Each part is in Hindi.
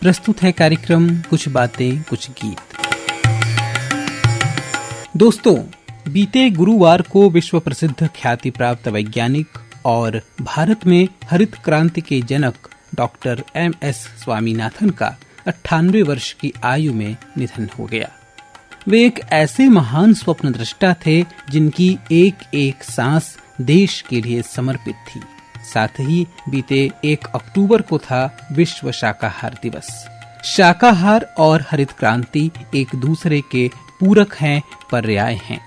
प्रस्तुत है कार्यक्रम कुछ बातें कुछ गीत। दोस्तों, बीते गुरुवार को विश्व प्रसिद्ध ख्याति प्राप्त वैज्ञानिक और भारत में हरित क्रांति के जनक डॉक्टर एम.एस. स्वामीनाथन का 98 वर्ष की आयु में निधन हो गया। वे एक ऐसे महान स्वप्नद्रष्टा थे जिनकी एक एक सांस देश के लिए समर्पित थी। साथ ही बीते 1 अक्टूबर को था विश्व शाकाहार दिवस। शाकाहार और हरित क्रांति एक दूसरे के पूरक हैं, पर्याय हैं।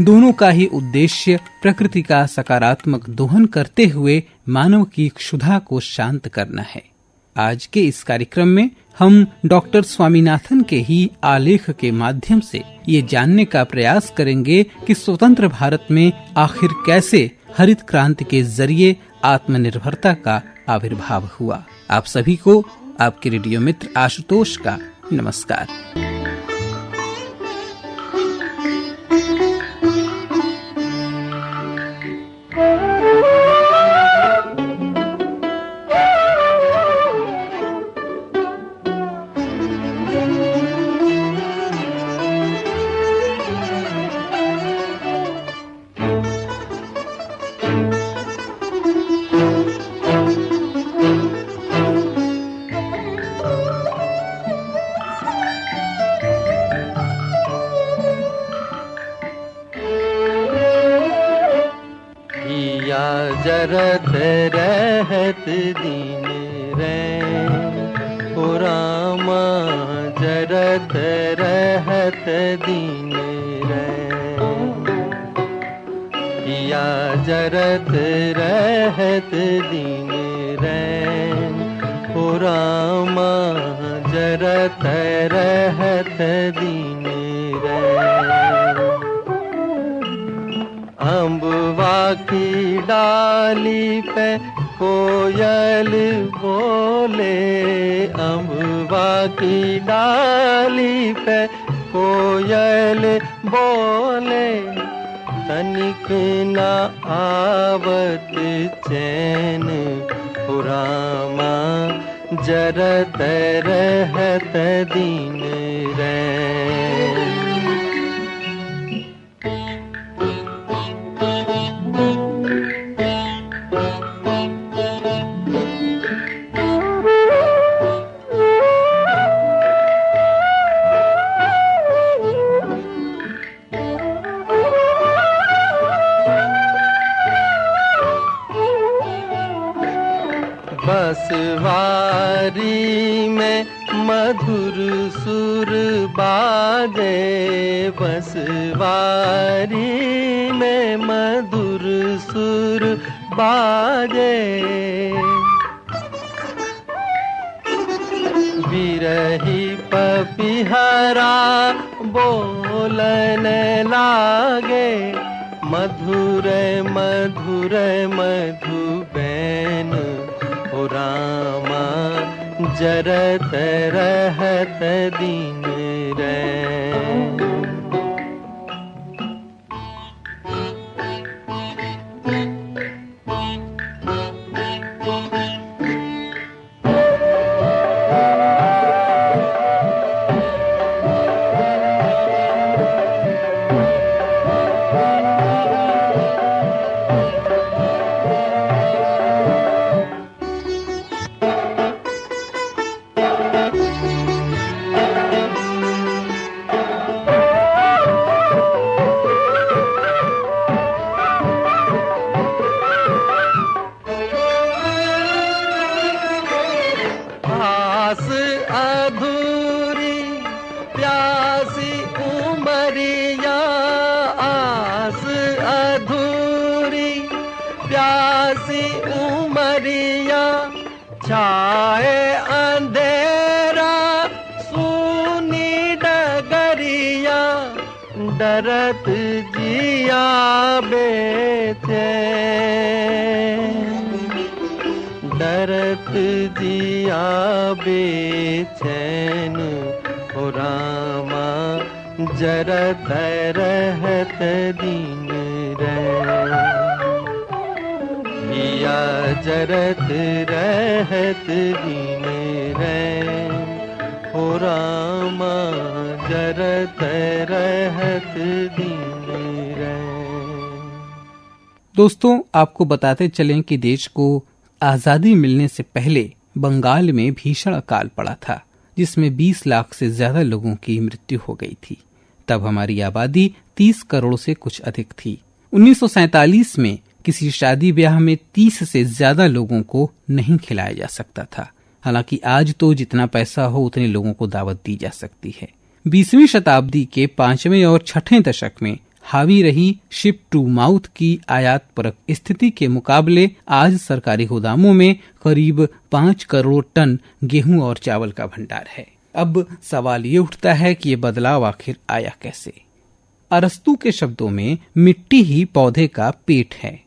दोनों का ही उद्देश्य प्रकृति का सकारात्मक दोहन करते हुए मानव की क्षुधा को शांत करना है। आज के इस कार्यक्रम में हम डॉक्टर स्वामीनाथन के ही आलेख के माध्यम से ये जानने का प्रयास करेंगे कि स्वतंत्र भारत में आखिर कैसे हरित क्रांति के जरिए आत्मनिर्भरता का आविर्भाव हुआ। आप सभी को आपके रेडियो मित्र आशुतोष का नमस्कार। जरत रहत दिन रैन ओ रामा, जरत रहत दिन रैन, या जरत रहत दिन रैन ओ रामा, जरत रहत दिन रैन। अम्बवा की डाली पे कोयल बोले, अम्बवा की डाली पे कोयल बोले, तनिक न आवत चैन ओ रामा, जरत रहत दिन रैन। बसवारी में मधुर सुर बाजे, बसवारी में मधुर सुर बाजे, बिरही पपिहरा बोलन लागे, मधुर मधुर मधुबैन ओ रामा, जरत रहत दिन रैन। अधूरी प्यासी उमरिया, आस अधूरी प्यासी उमरिया, छाए अंधेरा सूनी डगरिया, डरत जिया बेचैन, डरत जिया बेचैन ओ रामा, जरत रहत दिन रैन, या जरत रहत दिन रैन जरत रहत दिन रैन। दोस्तों, आपको बताते चलें कि देश को आजादी मिलने से पहले बंगाल में भीषण अकाल पड़ा था, जिसमें 20 लाख से ज्यादा लोगों की मृत्यु हो गई थी। तब हमारी आबादी 30 करोड़ से कुछ अधिक थी। 1947 में किसी शादी ब्याह में 30 से ज्यादा लोगों को नहीं खिलाया जा सकता था। हालांकि आज तो जितना पैसा हो उतने लोगों को दावत दी जा सकती है। 20वीं शताब्दी के 5वें और 6ठे दशक में हावी रही शिप टू माउथ की आयात परक स्थिति के मुकाबले आज सरकारी गोदामों में करीब 5 करोड़ टन गेहूं और चावल का भंडार है। अब सवाल ये उठता है कि ये बदलाव आखिर आया कैसे। अरस्तू के शब्दों में मिट्टी ही पौधे का पेट है।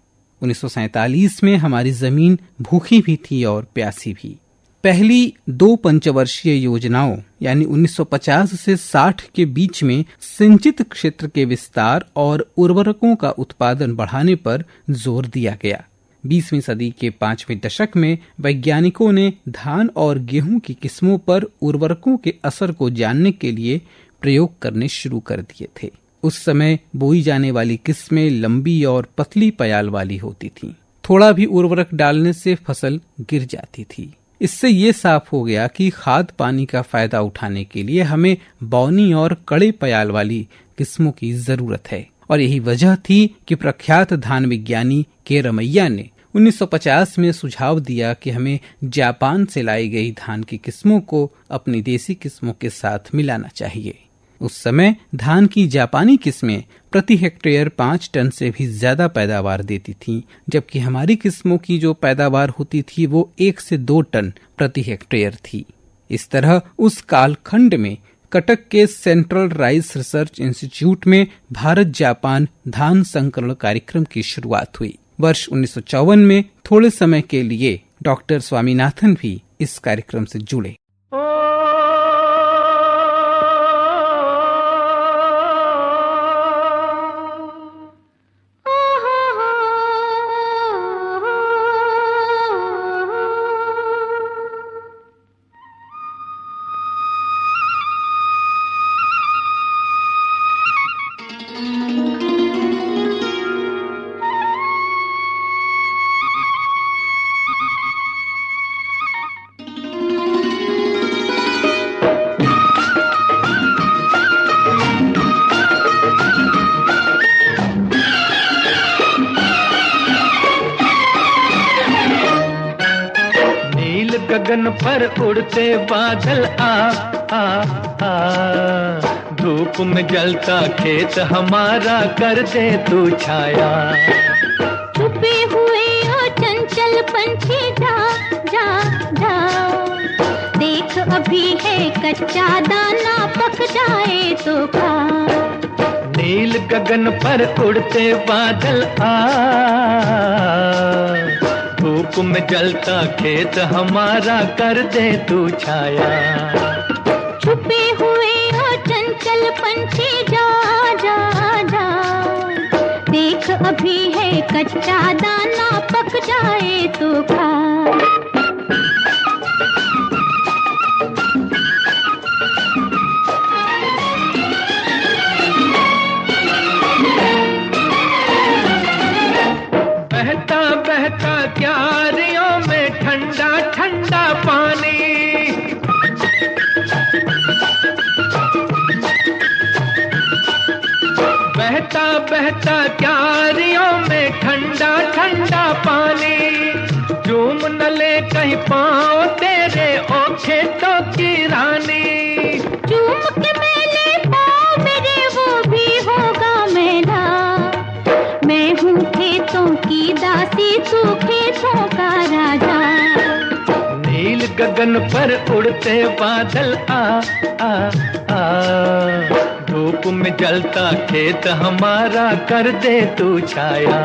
1947 में हमारी जमीन भूखी भी थी और प्यासी भी। पहली 2 पंचवर्षीय योजनाओं यानी 1950 से 60 के बीच में सिंचित क्षेत्र के विस्तार और उर्वरकों का उत्पादन बढ़ाने पर जोर दिया गया। 20वीं सदी के 5वें दशक में वैज्ञानिकों ने धान और गेहूं की किस्मों पर उर्वरकों के असर को जानने के लिए प्रयोग करने शुरू कर दिए थे। उस समय बोई जाने वाली किस्में लंबी और पतली पयाल वाली होती थीं। थोड़ा भी उर्वरक डालने से फसल गिर जाती थी। इससे ये साफ हो गया कि खाद पानी का फायदा उठाने के लिए हमें बौनी और कड़े पयाल वाली किस्मों की जरूरत है। और यही वजह थी कि प्रख्यात धान विज्ञानी के रमैया ने 1950 में सुझाव दिया कि हमें जापान से लाई गई धान की किस्मों को अपनी देसी किस्मों के साथ मिलाना चाहिए। उस समय धान की जापानी किस्में प्रति हेक्टेयर 5 टन से भी ज्यादा पैदावार देती थीं, जबकि हमारी किस्मों की जो पैदावार होती थी वो 1 से 2 टन प्रति हेक्टेयर थी। इस तरह उस कालखंड में कटक के सेंट्रल राइस रिसर्च इंस्टीट्यूट में भारत जापान धान संकरण कार्यक्रम की शुरुआत हुई। वर्ष 1954 में थोड़े समय के लिए डॉक्टर स्वामीनाथन भी इस कार्यक्रम से जुड़े। गगन पर उड़ते बादल धूप में जलता खेत हमारा कर दे तू छाया। छुपे हुए हो चंचल पंछी जा जा जा, देख अभी है कच्चा दाना पक जाए तो खा। नील गगन पर उड़ते बादल धूप में जलता खेत हमारा कर दे तू छाया। छुपे हुए हो चंचल पंछी जा जा जा, देख अभी है कच्चा दाना पक जाए तो खा। बहता बहता क्यारियों में ठंडा ठंडा पानी, बहता बहता क्यारियों में ठंडा ठंडा पानी। झूम न ले कहीं पाँव तेरे ओ खेतों की रानी। झूम के मेले पाँव मेरे वो भी होगा मेरा, मैं हूँ खेतों की दासी तू खेतों का राजा। नील गगन पर उड़ते बादल धूप में जलता खेत हमारा कर दे तू छाया।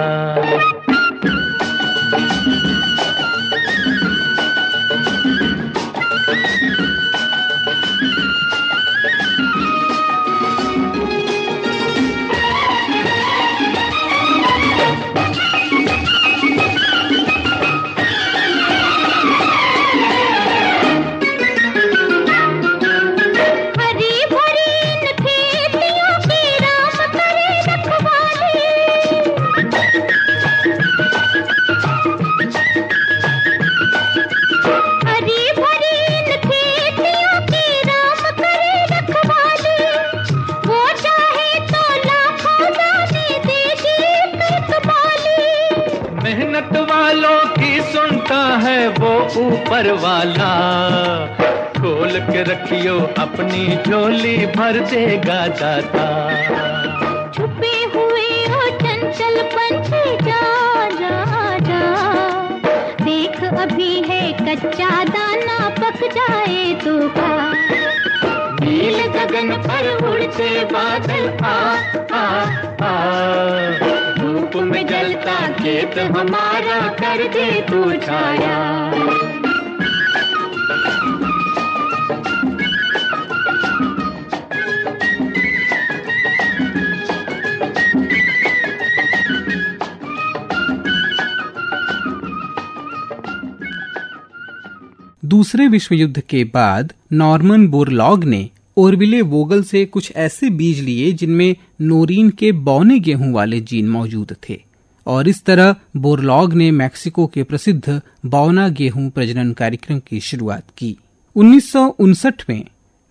हरी भरी इन ऊपर वाला, खोल के रखियो अपनी झोली भर देगा दाता। छुपे हुए हो चंचल पंछी जा जा जा, देख अभी है कच्चा दाना पक जाए तो खा। नील गगन पर उड़ते बादल आ आ आ, धूप में जलता खेत हमारा कर दे तू छाया। दूसरे विश्व युद्ध के बाद नॉर्मन बोरलॉग ने ओरविले वोगल से कुछ ऐसे बीज लिए जिनमें नोरीन के बौने गेहूं वाले जीन मौजूद थे, और इस तरह बोरलॉग ने मैक्सिको के प्रसिद्ध बौना गेहूं प्रजनन कार्यक्रम की शुरुआत की। 1959 में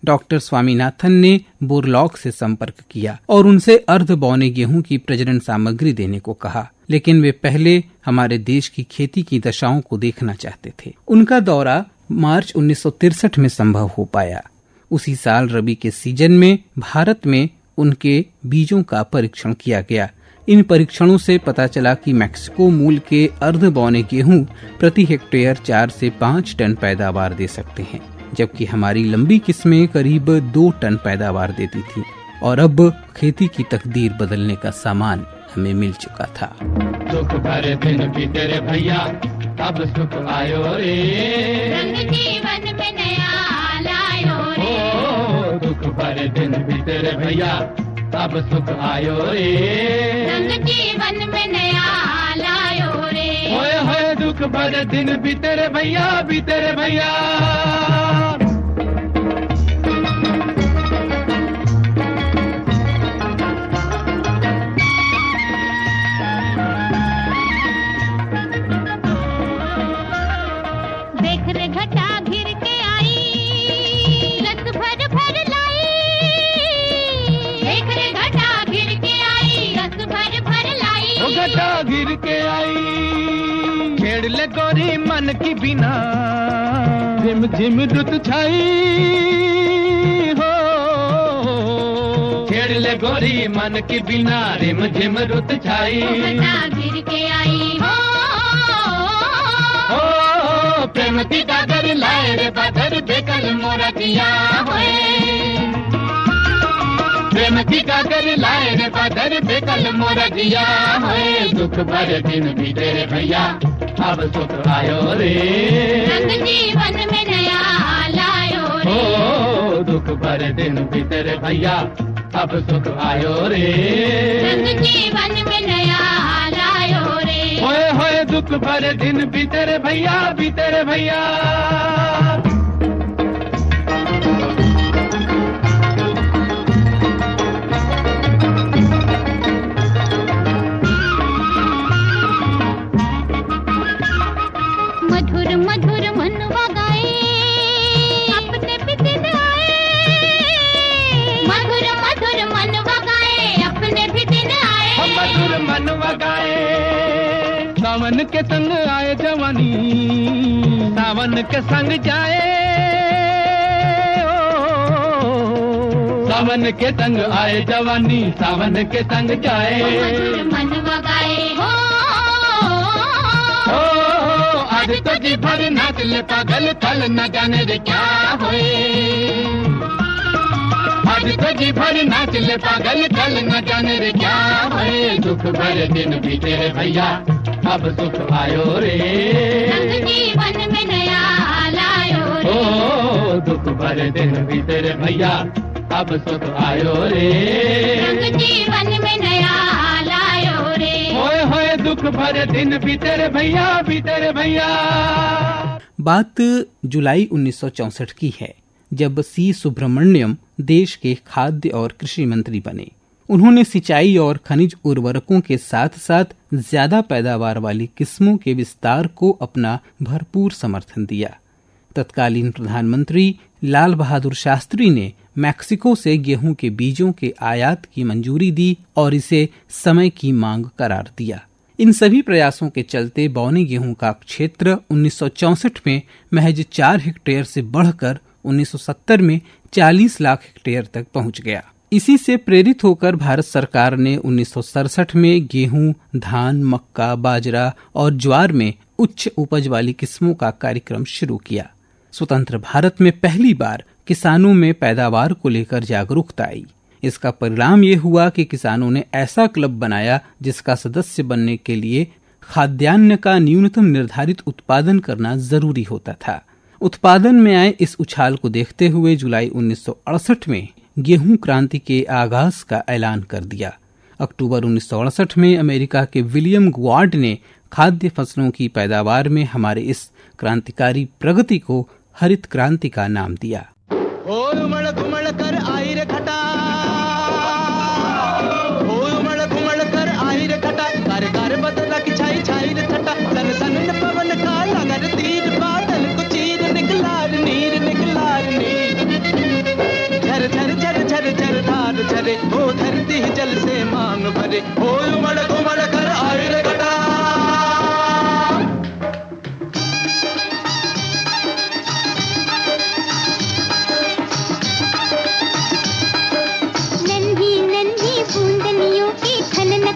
डॉक्टर स्वामीनाथन ने बोरलॉग से संपर्क किया और उनसे अर्ध बौने गेहूं की प्रजनन सामग्री देने को कहा, लेकिन वे पहले हमारे देश की खेती की दशाओं को देखना चाहते थे। उनका दौरा मार्च 1963 में संभव हो पाया। उसी साल रबी के सीजन में भारत में उनके बीजों का परीक्षण किया गया। इन परीक्षणों से पता चला कि मैक्सिको मूल के अर्ध बौने गेहूं प्रति हेक्टेयर 4 से 5 टन पैदावार दे सकते हैं, जबकि हमारी लंबी किस्में करीब 2 टन पैदावार देती थी। और अब खेती की तकदीर बदलने का सामान हमें मिल चुका था। दुख भरे दिन बीते रे भैया, अब सुख आयो रे, रंग जीवन में नया लायो रे। ओ दुख भरे दिन बीते रे भैया, अब सुख आयो रे, रंग जीवन में नया लायो रे। होए होए दुख भरे दिन बीते रे भैया, बीते रे भैया। गिर के आई छेड़ ले गोरी मन की बिना, झिम झिम रुत छाई हो, छेड़ ले गोरी मन की बिना, रिम झिम रुत छाई। गिर के आई हो, प्रेम की डागर लाए रे बादर बेकल मोरा किया होए, प्रेम की डागर लाए रे बादर बेकल मोरा किया होए। दुख भरे दिन बीते रे भैया, अब सुख आयो रे, रंग जीवन में नया लायो रे। ओ दुख भरे दिन बीते रे भैया, अब सुख आयो रे, रंग जीवन में नया लायो रे। होए होए दुख भरे दिन बीते रे भैया, बीते रे भैया। मधुर मधुर मनवा गाए, अपने भी दिन आए। मधुर मधुर मनवा गाए, अपने भी दिन आए। मधुर मनवा गाए, सावन के संग आए जवानी, सावन के संग जाए। सावन के संग आए जवानी, सावन के संग जाए। मधुर मनवा गाए हो, आज तो जी भर नाच ले पागल, कल न जाने रे क्या होए। आज तो जी भर नाच ले पागल, कल न जाने रे क्या होए। दुख भरे दिन बीते रे भैया, अब सुख आयो रे, रंग जीवन में नया लायो रे। ओ दुख भरे दिन बीते रे भैया, अब सुख आयो रे, रंग जीवन में नया लायो रे। होए होए दुख भरे दिन बीते रे भैया, बीते रे भैया। बात जुलाई 1964 की है, जब सी सुब्रमण्यम देश के खाद्य और कृषि मंत्री बने। उन्होंने सिंचाई और खनिज उर्वरकों के साथ साथ ज्यादा पैदावार वाली किस्मों के विस्तार को अपना भरपूर समर्थन दिया। तत्कालीन प्रधानमंत्री लाल बहादुर शास्त्री ने मैक्सिको से गेहूं के बीजों के आयात की मंजूरी दी और इसे समय की मांग करार दिया। इन सभी प्रयासों के चलते बौने गेहूं का क्षेत्र 1964 में महज 4 हेक्टेयर से बढ़कर 1970 में 40 लाख हेक्टेयर तक पहुंच गया। इसी से प्रेरित होकर भारत सरकार ने 1967 में गेहूं, धान, मक्का, बाजरा और ज्वार में उच्च उपज वाली किस्मों का कार्यक्रम शुरू किया। स्वतंत्र भारत में पहली बार किसानों में पैदावार को लेकर जागरूकता आई। इसका परिणाम ये हुआ कि किसानों ने ऐसा क्लब बनाया जिसका सदस्य बनने के लिए खाद्यान्न का न्यूनतम निर्धारित उत्पादन करना जरूरी होता था। उत्पादन में आए इस उछाल को देखते हुए जुलाई 1968 में गेहूं क्रांति के आगाज का ऐलान कर दिया। अक्टूबर 1968 में अमेरिका के विलियम गुआर्ड ने खाद्य फसलों की पैदावार में हमारे इस क्रांतिकारी प्रगति को हरित क्रांति का नाम दिया। उमड़ घुमड़ कर आई रे खटा, उमड़ घुमड़ कर आई रे खटा, कार कार बदला की छाई छाई रे छटा, सन सन न पवन का लगर तीर, बादल को चीर निकलार नीर निकलार नीर, झर झर झर झर झर धार झरे, ओ धरती जल से मांग भरे, ओ उमड़ घुमड़ कर आई रे खटा।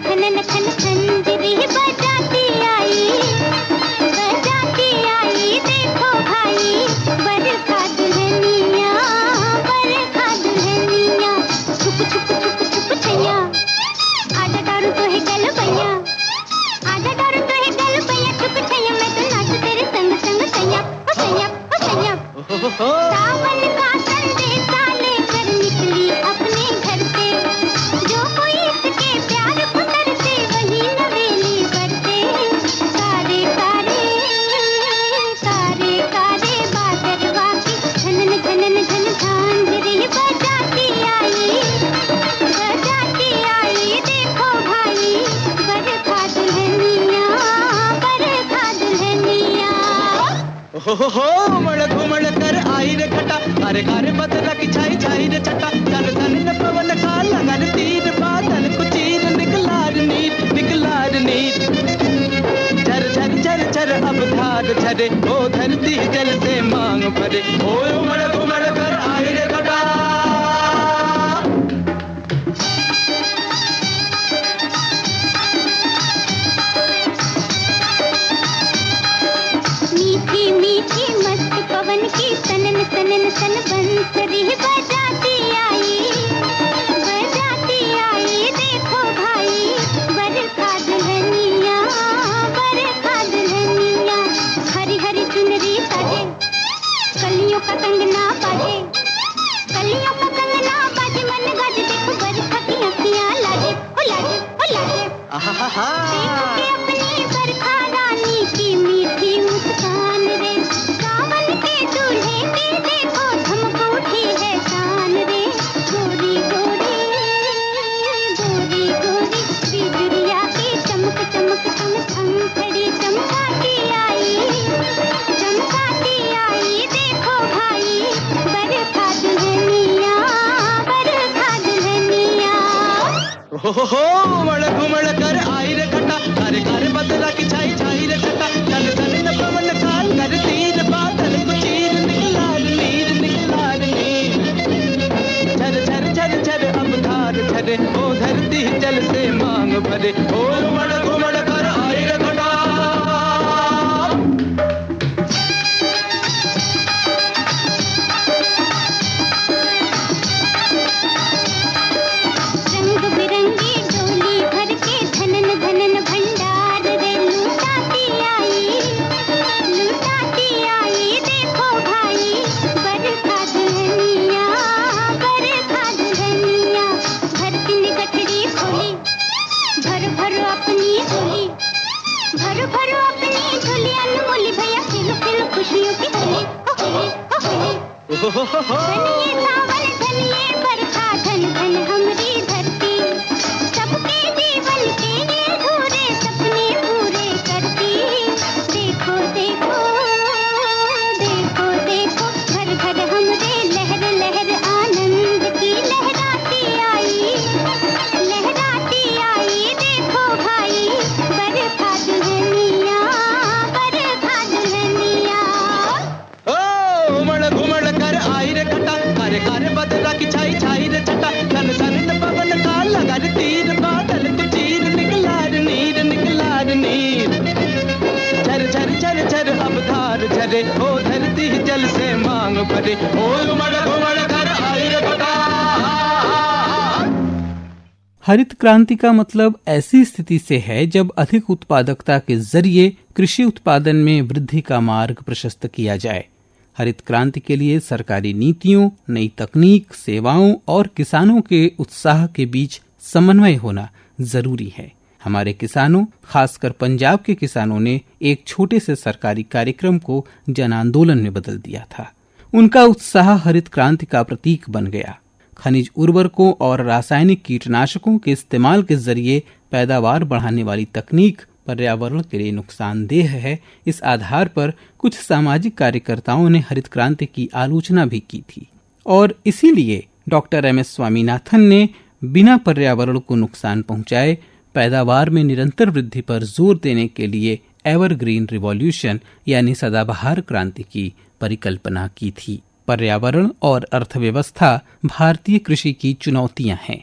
खनन खन खंजरी बजाती आई, देखो भाई बरखा दुल्हनिया, बरखा दुल्हनिया, छुप छुप छुप छुप छैया, आजा डारू तो है गल भैया, आजा डारू तो है गल भैया, छुप छैया मैं तो नाचू तेरे संग संग सैया, ओ सैया ओ सैया। सावन का संदेशा लेकर निकली अपने घर से, जो कोई इसके प्यार को करते वही नवेली करते, कारे कारे कारे कारे बादरवा की झनन झनन झन झांझरी बजाती आई, देखो भाई बरखा दुल्हनिया, बरखा दुल्हनिया। हो उमड़ घुमड़ कर आई रे खटा, कारे कारे बदला की छाई छाई रे छटा, सन सन न पवन का लगन तीर, बादल को चीर निकलार नीर निकलार नीर, झर झर झर झर अब धार झरे, ओ धरती जल से मांग भरे, ओ उमड़ घुमड़ कर आई रे खटा। मीठी मीठी मस्त पवन की सनन सनन सन बंसरी बजाती आई, देखो भाई बरखा दुल्हनिया, बरखा दुल्हनिया, हरी हरी चुनरी साजे, कलियों का कंगना बाजे, कलियों का कंगना बाजे, मन गाजे, देखो बरखा की अखियां लाजे, ओ लाजे ओ लाजे, देखो के अपनी बरखा रानी की मीठी मुस्कान रे, सावन के दूल्हे की देखो धमक उठी है शान रे, गोरी गोरी गोरी गोरी बिजुरिया की चमक चमक चम चम खड़ी चमकाती आई, देखो भाई बरखा दुल्हनिया, बरखा दुल्हनिया। हो उमड़ घुमड़ कर आई रे खटा, कारे कारे बदला की छाई छाई रे छटा, सन सन न पवन का कर तीर, बादल को चीर निकलार नीर निकलार नीर, झर झर झर झर अब धार झरे, ओ धरती जल से मांग भरे, ओ उमड़ घुमड़ कर आई रे खटा। रंग बिरंगी डोली भर के धनन धनन भंडार रे लुटाती आई, देखो भाई बरखा दुल्हनिया, बरखा दुल्हनिया, भरती ने गठरी खोली, भर भरो अपनी झोली, भरो भरो अपनी झोली, अनमोली भैया खेलो खेलो खुशियों की होली, ओ होली ओ होली, धनिये सावन धनिये बरखा, धन धन हमरी धरती, सबके जीवन के ये अधूरे सपने पूरे करती, देखो देखो देखो देखो घर घर हमरे लहर लहर आनंद की लहराती आई, देखो भाई बरखा कार्य कार्य बदला की छाई छाई रे छटा सन सन न पवन का लगा रे तीर बादल को चीर निकला रे नीर झर झर झर झर अब धार झरे ओ धरती जल से मांग भरे ओ उमड़ घुमड़ कर आई रे घटा। हरित क्रांति का मतलब ऐसी स्थिति से है जब अधिक उत्पादकता के जरिए कृषि उत्पादन में वृद्धि का मार्ग प्रशस्त किया जाए। हरित क्रांति के लिए सरकारी नीतियों, नई तकनीक, सेवाओं और किसानों के उत्साह के बीच समन्वय होना जरूरी है। हमारे किसानों, खासकर पंजाब के किसानों ने एक छोटे से सरकारी कार्यक्रम को जन आंदोलन में बदल दिया था। उनका उत्साह हरित क्रांति का प्रतीक बन गया। खनिज उर्वरकों और रासायनिक कीटनाशकों के इस्तेमाल के जरिए पैदावार बढ़ाने वाली तकनीक पर्यावरण के लिए नुकसानदेह है। इस आधार पर कुछ सामाजिक कार्यकर्ताओं ने हरित क्रांति की आलोचना भी की थी और इसीलिए डॉक्टर MS स्वामीनाथन ने बिना पर्यावरण को नुकसान पहुंचाए पैदावार में निरंतर वृद्धि पर जोर देने के लिए एवरग्रीन रिवॉल्यूशन यानी सदाबहार क्रांति की परिकल्पना की थी। पर्यावरण और अर्थव्यवस्था भारतीय कृषि की चुनौतियां हैं।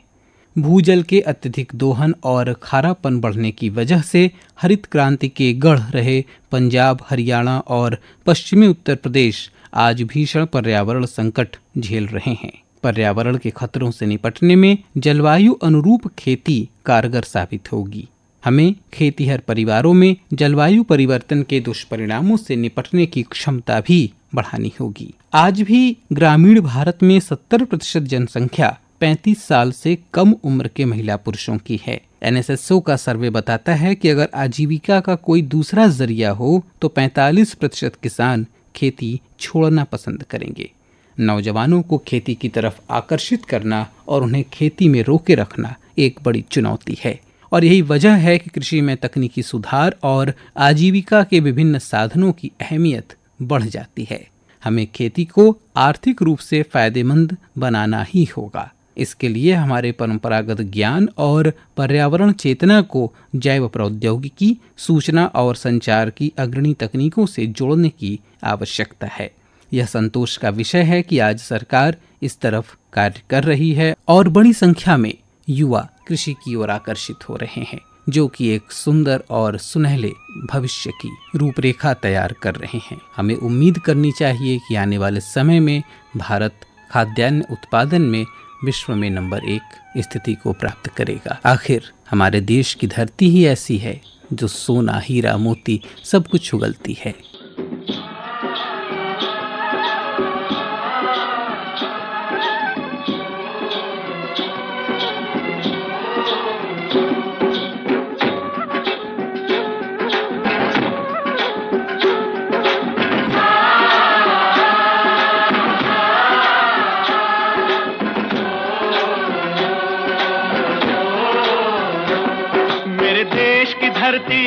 भूजल के अत्यधिक दोहन और खारापन बढ़ने की वजह से हरित क्रांति के गढ़ रहे पंजाब, हरियाणा और पश्चिमी उत्तर प्रदेश आज भीषण पर्यावरण संकट झेल रहे हैं। पर्यावरण के खतरों से निपटने में जलवायु अनुरूप खेती कारगर साबित होगी। हमें खेतीहर परिवारों में जलवायु परिवर्तन के दुष्परिणामों से निपटने की क्षमता भी बढ़ानी होगी। आज भी ग्रामीण भारत में 70% जनसंख्या 35 साल से कम उम्र के महिला पुरुषों की है। NSSO का सर्वे बताता है कि अगर आजीविका का कोई दूसरा जरिया हो तो 45% किसान खेती छोड़ना पसंद करेंगे। नौजवानों को खेती की तरफ आकर्षित करना और उन्हें खेती में रोके रखना एक बड़ी चुनौती है और यही वजह है कि कृषि में तकनीकी सुधार और आजीविका के विभिन्न साधनों की अहमियत बढ़ जाती है। हमें खेती को आर्थिक रूप से फायदेमंद बनाना ही होगा। इसके लिए हमारे परंपरागत ज्ञान और पर्यावरण चेतना को जैव प्रौद्योगिकी, सूचना और संचार की अग्रणी तकनीकों से जोड़ने की आवश्यकता है। यह संतोष का विषय है कि आज सरकार इस तरफ कार्य कर रही है और बड़ी संख्या में युवा कृषि की ओर आकर्षित हो रहे हैं, जो कि एक सुंदर और सुनहले भविष्य की रूपरेखा तैयार कर रहे हैं। हमें उम्मीद करनी चाहिए कि आने वाले समय में भारत खाद्यान्न उत्पादन में विश्व में नंबर 1 स्थिति को प्राप्त करेगा। आखिर हमारे देश की धरती ही ऐसी है जो सोना, हीरा, मोती सब कुछ उगलती है। धरती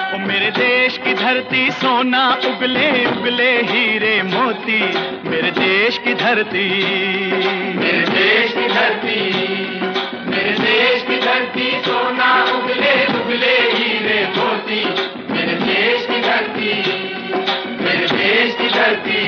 ओ मेरे देश की धरती सोना उगले उगले हीरे मोती। मेरे देश की धरती, मेरे देश की धरती, मेरे देश की धरती सोना उगले उगले हीरे मोती। मेरे देश की धरती, मेरे देश की धरती।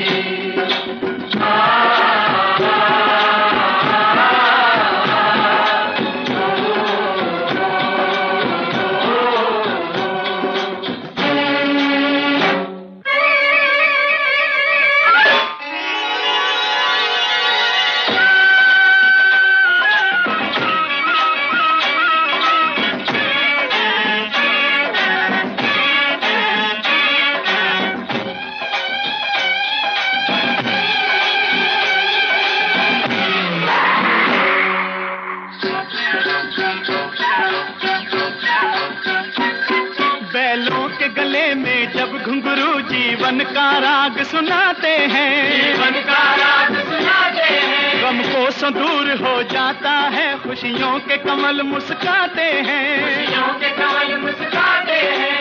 जीवन का राग सुनाते हैं, जीवन का राग सुनाते हैं। गम को दूर हो जाता है, खुशियों के कमल मुस्काते हैं, खुशियों के कमल मुस्काते हैं।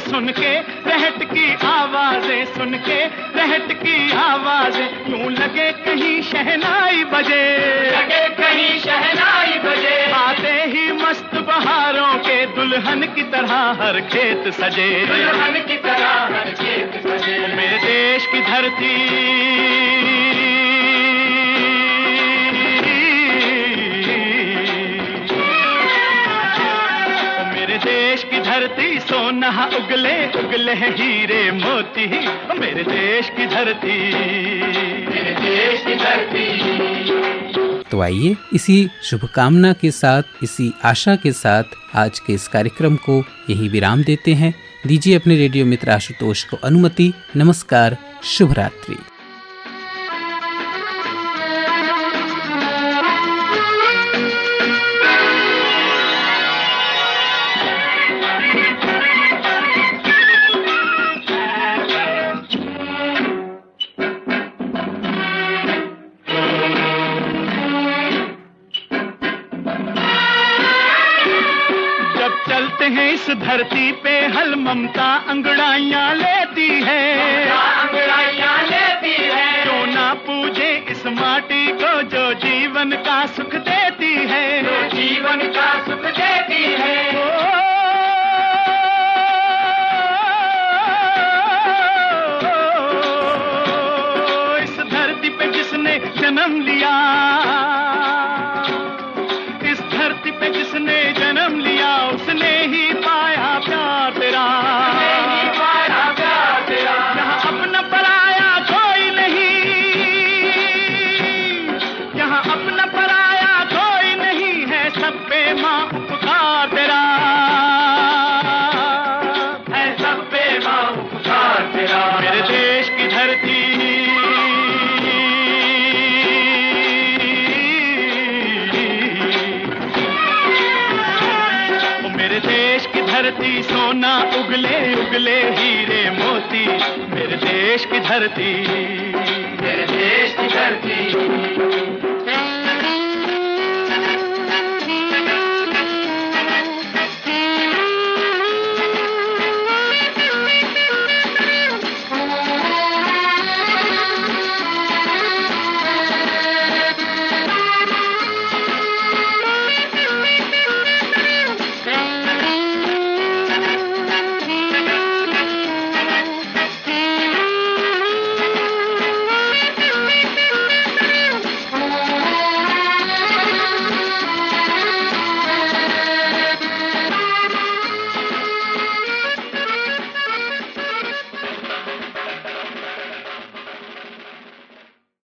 सुन के रहट की आवाजें, सुन के रहट की आवाजें यूं लगी लगे कहीं शहनाई बजे, लगे कहीं शहनाई बजे, आते ही मस्त बहारों के दुल्हन की तरह हर खेत सजे, दुल्हन की तरह हर खेत सजे। मेरे देश की धरती, मेरे देश की धरती सोना उगले उगले हीरे मोती, मेरे देश की धरती, मेरे देश की धरती। तो आइए इसी शुभकामना के साथ, इसी आशा के साथ आज के इस कार्यक्रम को यही विराम देते हैं। दीजिए अपने रेडियो मित्र आशुतोष को अनुमति। नमस्कार, शुभ रात्रि। इस धरती पे हल ममता अंगड़ाइयाँ लेती है, अंगड़ाइयाँ लेती है। क्यों ना पूजे इस माटी को जो जीवन का सुख देती है, जो जीवन का सुख देती है। इस धरती पे जिसने जन्म लिया, इस धरती पे जिसने जन्म लिया, उसने ही पाया प्यार तेरा, पाया प्यार तेरा। यहाँ अपना पराया कोई नहीं, यहाँ अपना पराया कोई नहीं है, सब पे माँ उपकार तेरा, है सब पे माँ उपकार तेरा। मेरे देश की धरती, मेरे देश की धरती सोना उगले उगले हीरे मोती, मेरे देश की धरती, मेरे देश की धरती।